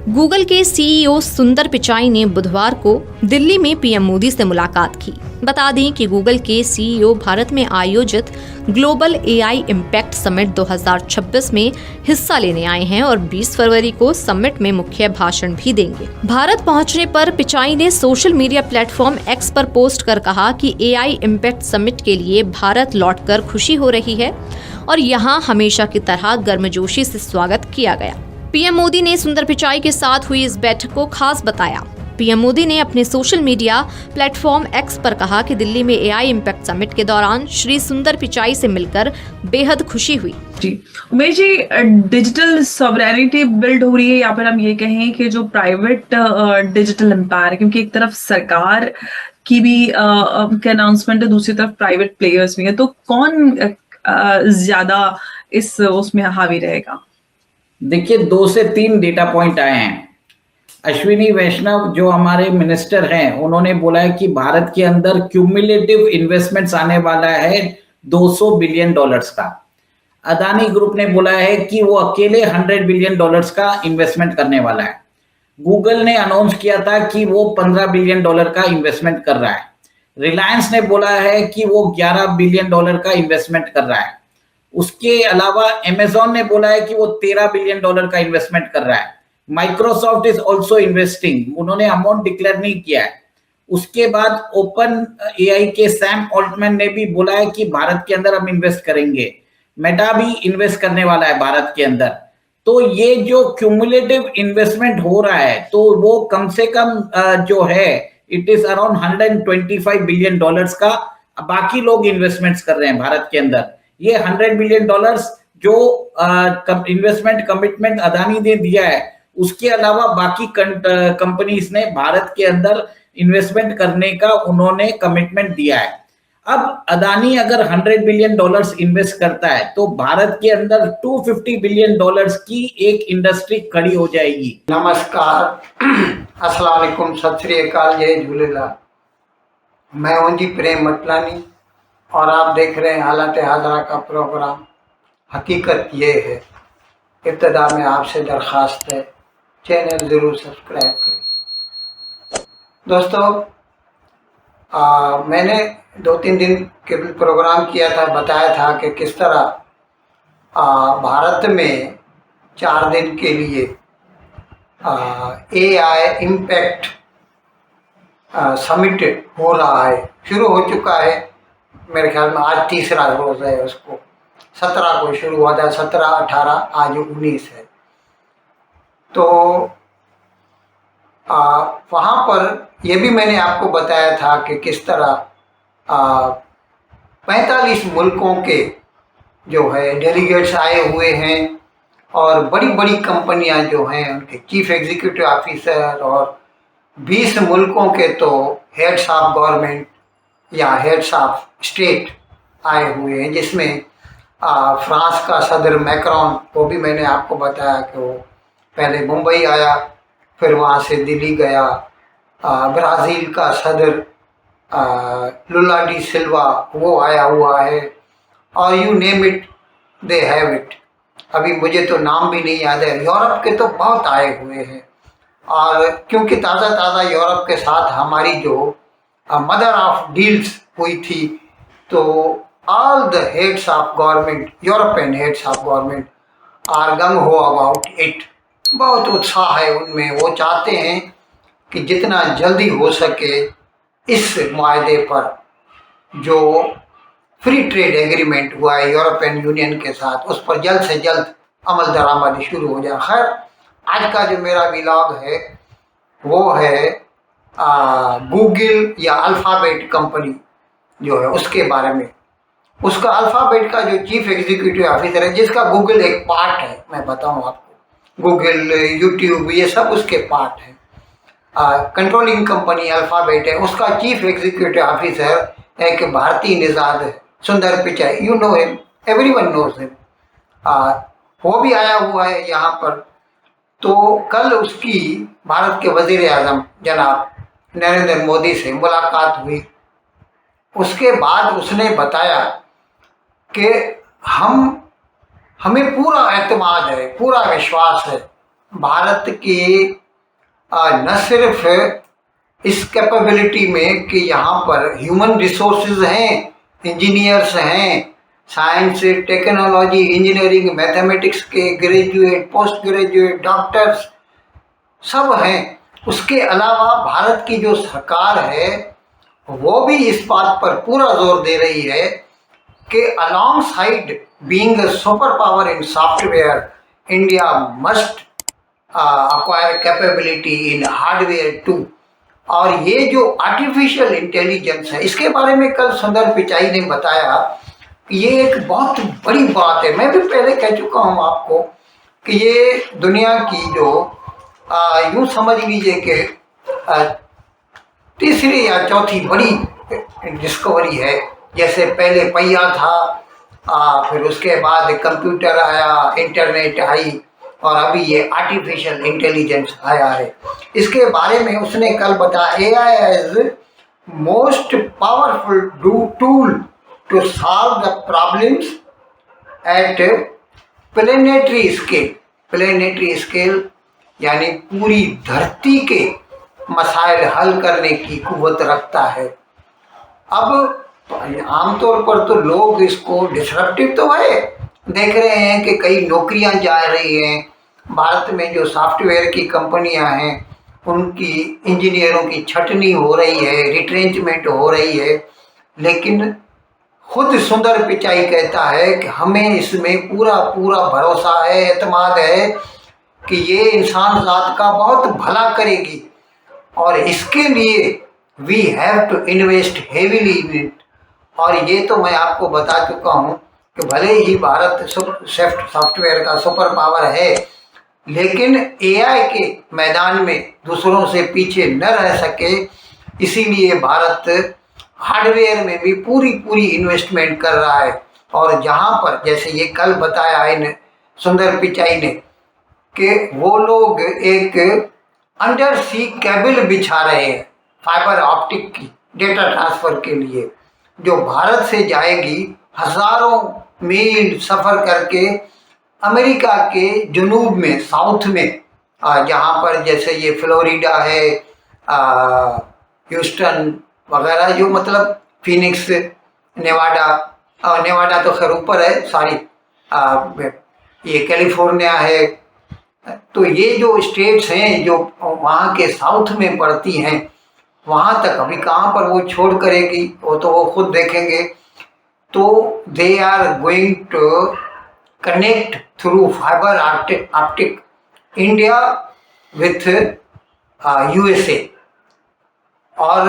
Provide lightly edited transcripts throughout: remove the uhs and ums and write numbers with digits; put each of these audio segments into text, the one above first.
Google के CEO सुंदर पिचाई ने बुधवार को दिल्ली में पीएम मोदी से मुलाकात की। बता दें कि गूगल के सीईओ भारत में आयोजित ग्लोबल एआई इम्पैक्ट समिट 2026 में हिस्सा लेने आए हैं और 20 फरवरी को समिट में मुख्य भाषण भी देंगे। भारत पहुंचने पर पिचाई ने सोशल मीडिया प्लेटफॉर्म एक्स पर पोस्ट कर कहा कि एआई इम्पैक्ट समिट के लिए भारत लौटकर खुशी हो रही है और यहाँ हमेशा की तरह गर्मजोशी से स्वागत किया गया। पीएम मोदी ने सुंदर पिचाई के साथ हुई इस बैठक को खास बताया। पीएम मोदी ने अपने सोशल मीडिया प्लेटफॉर्म एक्स पर कहा कि दिल्ली में एआई इम्पैक्ट समिट के दौरान श्री सुंदर पिचाई से मिलकर बेहद खुशी हुई। जी Umesh ji, digital sovereignty build हो रही है या फिर हम ये कहें कि जो प्राइवेट डिजिटल एम्पायर है, क्योंकि एक तरफ सरकार की भी अनाउंसमेंट है, दूसरी तरफ प्राइवेट प्लेयर्स भी है, तो कौन ज्यादा इस उसमें हावी रहेगा? देखिए, 2 से 3 डेटा पॉइंट आए हैं। अश्विनी वैष्णव जो हमारे मिनिस्टर हैं, उन्होंने बोला है कि भारत के अंदर क्यूमुलेटिव इन्वेस्टमेंट्स आने वाला है $200 बिलियन का। अदानी ग्रुप ने बोला है कि वो अकेले $100 बिलियन का इन्वेस्टमेंट करने वाला है। गूगल ने अनाउंस किया था कि वो $15 बिलियन का इन्वेस्टमेंट कर रहा है। रिलायंस ने बोला है कि वो $11 बिलियन का इन्वेस्टमेंट कर रहा है। उसके अलावा अमेज़न ने बोला है कि वो $13 बिलियन का इन्वेस्टमेंट कर रहा है। माइक्रोसॉफ्ट इज ऑल्सो इन्वेस्टिंग, उन्होंने अमाउंट डिक्लेयर नहीं किया है। उसके बाद ओपन एआई के सैम ऑल्टमैन ने भी बोला है कि भारत के अंदर हम इन्वेस्ट करेंगे। मेटा भी इन्वेस्ट करने वाला है भारत के अंदर। तो ये जो क्यूमुलेटिव इन्वेस्टमेंट हो रहा है, तो वो कम से कम जो है इट इज अराउंड $125 बिलियन का बाकी लोग इन्वेस्टमेंट्स कर रहे हैं भारत के अंदर। ये $100 बिलियन जो इन्वेस्टमेंट कमिटमेंट अदानी ने दिया है, उसके अलावा बाकी कंपनीज ने भारत के अंदर इन्वेस्टमेंट करने का उन्होंने कमिटमेंट दिया है। अब अदानी अगर $100 बिलियन इन्वेस्ट करता है तो भारत के अंदर $250 बिलियन की एक इंडस्ट्री खड़ी हो जाएगी। नमस्कार, अस्सलाम वालेकुम, सत श्री अकाल, जय झूलेलाल। मैं हूं जी प्रेम मतलानी और आप देख रहे हैं हालत हाजरा का प्रोग्राम। हकीकत ये है, इब्तदा में आपसे दरख्वास्त है चैनल ज़रूर सब्सक्राइब करें। दोस्तों, मैंने 2-3 दिन के प्रोग्राम किया था, बताया था कि किस तरह भारत में 4 दिन के लिए एआई इम्पैक्ट समिट हो रहा है। शुरू हो चुका है, मेरे ख्याल में आज 3रा रोज़ है उसको। 17 को शुरू हुआ था, 17, 18, आज 19 है। तो वहाँ पर यह भी मैंने आपको बताया था कि किस तरह 45 मुल्कों के जो है डेलीगेट्स आए हुए हैं और बड़ी बड़ी कंपनियां जो हैं उनके चीफ एग्जीक्यूटिव ऑफिसर और 20 मुल्कों के तो हेड्स ऑफ गवर्नमेंट या हेड्स ऑफ स्टेट आए हुए हैं, जिसमें फ्रांस का सदर मैक्रॉन, वो भी मैंने आपको बताया कि वो पहले मुंबई आया, फिर वहाँ से दिल्ली गया। ब्राज़ील का सदर लुला डी सिल्वा, वो आया हुआ है, और you name it they have it. अभी मुझे तो नाम भी नहीं याद है। यूरोप के तो बहुत आए हुए हैं, और क्योंकि ताज़ा यूरोप के साथ हमारी जो मदर ऑफ डील्स हुई थी, तो all the heads of government, European heads of government are gung ho about it। बहुत उत्साह है उनमें। वो चाहते हैं कि जितना जल्दी हो सके इस मुआहदे पर, जो फ्री ट्रेड एग्रीमेंट हुआ है यूरोपियन यूनियन के साथ, उस पर जल्द से जल्द अमल दरामद शुरू हो जाए। खैर, आज का जो मेरा व्लॉग है वो है गूगल या अल्फ़ाबेट कंपनी जो है उसके बारे में। उसका अल्फ़ाबेट का जो चीफ एग्जीक्यूटिव ऑफिसर है, जिसका गूगल एक पार्ट है, मैं बताऊं आपको, गूगल, यूट्यूब, ये सब उसके पार्ट है। कंट्रोलिंग कंपनी अल्फ़ाबेट है, उसका चीफ एग्जीक्यूटिव ऑफिसर एक भारतीय निजाद है, Sundar Pichai. You know him, everyone knows him. वो भी आया हुआ है यहाँ पर। तो कल उसकी भारत के वजीर आज़म जनाब नरेंद्र मोदी से मुलाकात हुई। उसके बाद उसने बताया कि हमें पूरा एतमाद है, पूरा विश्वास है भारत के न सिर्फ इस कैपेबिलिटी में कि यहाँ पर ह्यूमन रिसोर्सेज हैं, इंजीनियर्स हैं, साइंस, टेक्नोलॉजी, इंजीनियरिंग, मैथमेटिक्स के ग्रेजुएट, पोस्ट ग्रेजुएट, डॉक्टर्स सब हैं। उसके अलावा भारत की जो सरकार है वो भी इस बात पर पूरा जोर दे रही है कि along side being a super power in software, India must acquire capability in hardware too। और ये जो आर्टिफिशियल इंटेलिजेंस है इसके बारे में कल सुंदर पिचाई ने बताया, ये एक बहुत बड़ी बात है। मैं भी पहले कह चुका हूँ आपको कि ये दुनिया की जो यूँ समझ लीजिए कि तीसरी या चौथी बड़ी डिस्कवरी है। जैसे पहले पहिया था, फिर उसके बाद कंप्यूटर आया, इंटरनेट आई, और अभी ये आर्टिफिशियल इंटेलिजेंस आया है। इसके बारे में उसने कल बताया, AI is most powerful tool to solve the problems at planetary scale. Planetary scale यानी पूरी धरती के मसाइल हल करने की कुव्वत रखता है। अब आमतौर पर तो लोग इसको डिसरप्टिव तो है, देख रहे हैं कि कई नौकरियां जा रही हैं। भारत में जो सॉफ्टवेयर की कंपनियां हैं उनकी इंजीनियरों की छटनी हो रही है, रिट्रेंचमेंट हो रही है। लेकिन खुद सुंदर पिचाई कहता है कि हमें इसमें पूरा पूरा भरोसा है, एतमाद है कि ये इंसान ज़ात का बहुत भला करेगी, और इसके लिए we have to invest heavily in it. और ये तो मैं आपको बता चुका हूँ कि भले ही भारत सॉफ्टवेयर का सुपर पावर है, लेकिन AI के मैदान में दूसरों से पीछे न रह सके, इसीलिए भारत हार्डवेयर में भी पूरी पूरी इन्वेस्टमेंट कर रहा है। और जहाँ पर जैसे ये कल बताया है सुंदर पिचाई ने कि वो लोग एक अंडर सी केबल बिछा रहे हैं फाइबर ऑप्टिक की डेटा ट्रांसफ़र के लिए, जो भारत से जाएगी हज़ारों मील सफ़र करके अमेरिका के जनूब में, साउथ में, जहाँ पर जैसे ये फ्लोरिडा है, ह्यूस्टन वगैरह, जो मतलब फिनिक्स, नेवाडा तो खैर ऊपर है, सॉरी, ये कैलिफोर्निया है। तो ये जो स्टेट्स हैं जो वहाँ के साउथ में पड़ती हैं, वहाँ तक अभी कहाँ पर वो छोड़ करेगी वो तो वो खुद देखेंगे। तो they are going to connect through fibre optic India with USA। और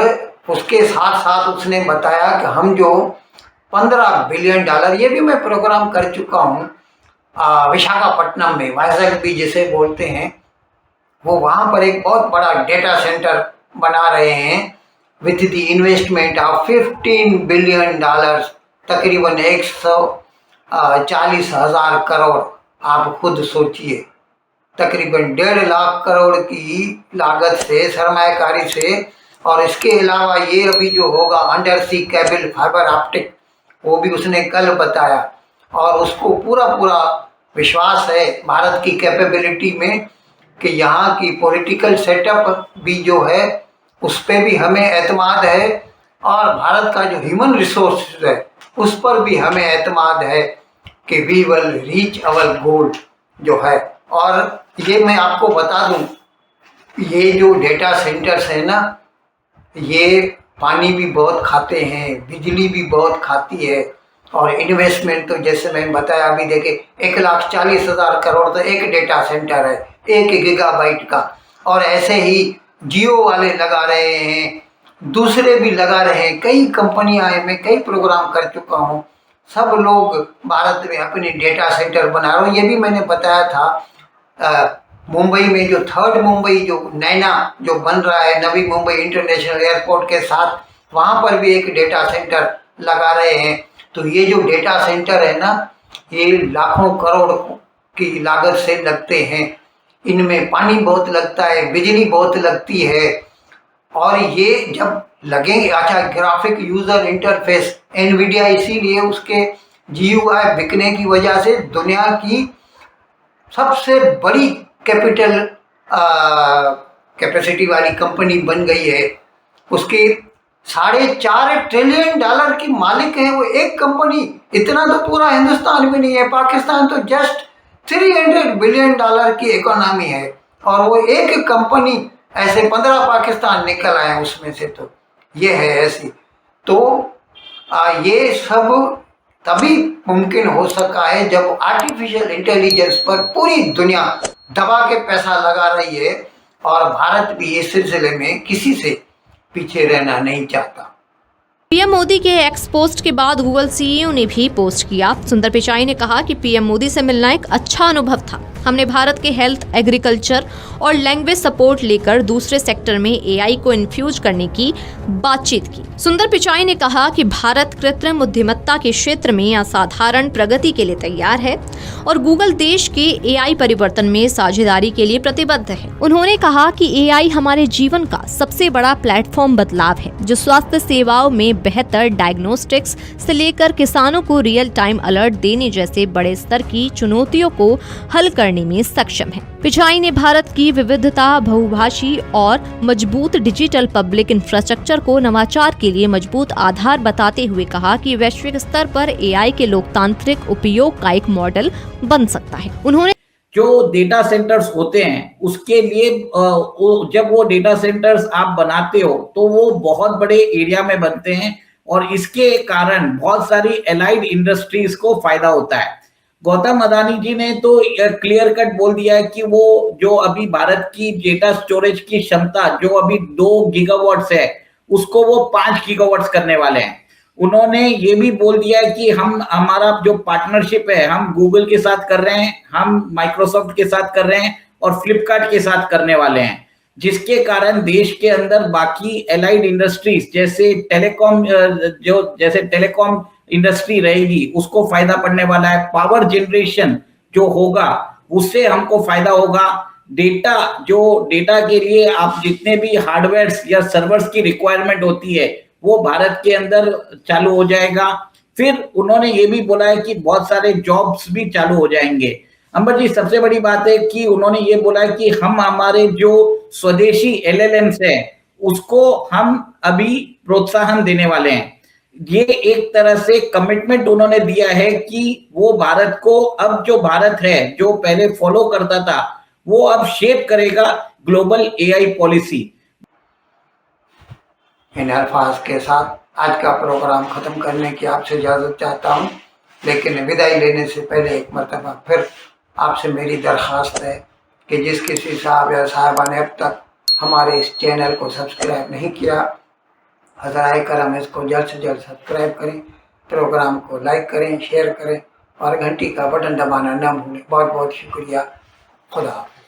उसके साथ साथ उसने बताया कि हम जो $15 बिलियन, ये भी मैं प्रोग्राम कर चुका हूँ विशाखापट्टनम में, वाइजैक भी जिसे बोलते हैं, वो वहाँ पर एक बहुत बड़ा डेटा सेंटर बना रहे हैं with the investment of $15 billion, तकरीबन 140,000 करोड़। आप खुद सोचिए, तकरीबन 1.5 लाख करोड़ की लागत से, सरमायाकारी से। और इसके अलावा ये अभी जो होगा under sea cable fibre optic, वो भी उसने कल बताया। और उसको पूरा पूरा विश्वास है भारत की कैपेबिलिटी में कि यहाँ की पॉलिटिकल सेटअप भी जो है उस पर भी हमें एतमाद है, और भारत का जो ह्यूमन रिसोर्स है उस पर भी हमें एतमाद है कि वी विल रीच अवर गोल जो है। और ये मैं आपको बता दूं, ये जो डेटा सेंटर्स है ना, ये पानी भी बहुत खाते हैं, बिजली भी बहुत खाती है, और इन्वेस्टमेंट तो जैसे मैंने बताया अभी देखे 1,40,000 करोड़ तो एक डेटा सेंटर है 1 गीगाबाइट का। और ऐसे ही जियो वाले लगा रहे हैं, दूसरे भी लगा रहे हैं, कई कंपनियां हैं, मैं कई प्रोग्राम कर चुका हूं, सब लोग भारत में अपने डेटा सेंटर बना रहे हैं। ये भी मैंने बताया था मुंबई में जो 3rd मुंबई जो नैना जो बन रहा है नवी मुंबई इंटरनेशनल एयरपोर्ट के साथ, वहाँ पर भी एक डेटा सेंटर लगा रहे हैं। तो ये जो डेटा सेंटर है ना, ये लाखों करोड़ की लागत से लगते हैं। इनमें पानी बहुत लगता है, बिजली बहुत लगती है, और ये जब लगेंगे, अच्छा ग्राफिक यूज़र इंटरफेस एनवीडिया, इसीलिए उसके GUI बिकने की वजह से दुनिया की सबसे बड़ी कैपिटल कैपेसिटी वाली कंपनी बन गई है। उसके $4.5 ट्रिलियन की मालिक है वो एक कंपनी। इतना तो पूरा हिंदुस्तान भी नहीं है। पाकिस्तान तो जस्ट $300 बिलियन की इकोनॉमी है और वो एक कंपनी, ऐसे 15 पाकिस्तान निकल आए उसमें से। तो ये है ऐसी। तो ये सब तभी मुमकिन हो सका है जब आर्टिफिशियल इंटेलिजेंस पर पूरी दुनिया दबा के पैसा लगा रही है और भारत भी इस सिलसिले में किसी से पीछे रहना नहीं चाहता। पीएम मोदी के एक्स पोस्ट के बाद गूगल सीईओ ने भी पोस्ट किया। सुंदर पिचाई ने कहा कि पीएम मोदी से मिलना एक अच्छा अनुभव था। हमने भारत के हेल्थ, एग्रीकल्चर और लैंग्वेज सपोर्ट लेकर दूसरे सेक्टर में एआई को इन्फ्यूज करने की बातचीत की। सुंदर पिचाई ने कहा कि भारत कृत्रिम बुद्धिमत्ता के क्षेत्र में असाधारण प्रगति के लिए तैयार है और गूगल देश के एआई परिवर्तन में साझेदारी के लिए प्रतिबद्ध है। उन्होंने कहा कि एआई हमारे जीवन का सबसे बड़ा प्लेटफॉर्म बदलाव है जो स्वास्थ्य सेवाओं में बेहतर डायग्नोस्टिक्स से लेकर किसानों को रियल टाइम अलर्ट देने जैसे बड़े स्तर की चुनौतियों को हल करने में सक्षम है। पिचाई ने भारत की विविधता, बहुभाषी और मजबूत डिजिटल पब्लिक इंफ्रास्ट्रक्चर को नवाचार के लिए मजबूत आधार बताते हुए कहा कि वैश्विक स्तर पर एआई के लोकतांत्रिक उपयोग का एक मॉडल बन सकता है। उन्होंने जो डेटा सेंटर्स होते हैं उसके लिए जब वो डेटा सेंटर्स आप बनाते हो तो वो बहुत बड़े एरिया में बनते हैं और इसके कारण बहुत सारी एलाइड इंडस्ट्रीज को फायदा होता है। गौतम अदानी जी ने तो क्लियर कट बोल दिया है कि वो जो अभी भारत की डेटा स्टोरेज की क्षमता जो अभी 2 गीगावाट्स है उसको वो 5 गीगावाट्स करने वाले हैं। उन्होंने ये भी बोल दिया है कि हमारा जो पार्टनरशिप है हम गूगल के साथ कर रहे हैं, हम माइक्रोसॉफ्ट के साथ कर रहे हैं और फ्लिपकार्ट के साथ करने वाले हैं, जिसके कारण देश के अंदर बाकी एलाइड इंडस्ट्रीज जैसे टेलीकॉम इंडस्ट्री रहेगी उसको फायदा पड़ने वाला है। पावर जनरेशन जो होगा उससे हमको फायदा होगा। डेटा के लिए आप जितने भी हार्डवेयर या सर्वर्स की रिक्वायरमेंट होती है वो भारत के अंदर चालू हो जाएगा। फिर उन्होंने ये भी बोला है कि बहुत सारे जॉब्स भी चालू हो जाएंगे। अंबर जी, सबसे बड़ी बात है कि उन्होंने ये बोला है कि हम हमारे जो स्वदेशी एलएलएम्स है उसको हम अभी प्रोत्साहन देने वाले हैं। ये एक तरह से कमिटमेंट उन्होंने दिया है कि वो भारत को, अब जो भारत है जो पहले फॉलो करता था वो अब शेप करेगा ग्लोबल एआई पॉलिसी। इन अल्फाज के साथ आज का प्रोग्राम खत्म करने की आपसे इजाज़त चाहता हूँ, लेकिन विदाई लेने से पहले एक मरतबा फिर आपसे मेरी दरख्वास्त है कि जिस किसी साहब या साहिबा ने अब तक हमारे इस चैनल को सब्सक्राइब नहीं किया, हज़राए करम इसको जल्द से जल्द सब्सक्राइब करें, प्रोग्राम को लाइक करें, शेयर करें और घंटी का बटन दबाना न भूलें। बहुत बहुत शुक्रिया। खुदा हाफ़िज़।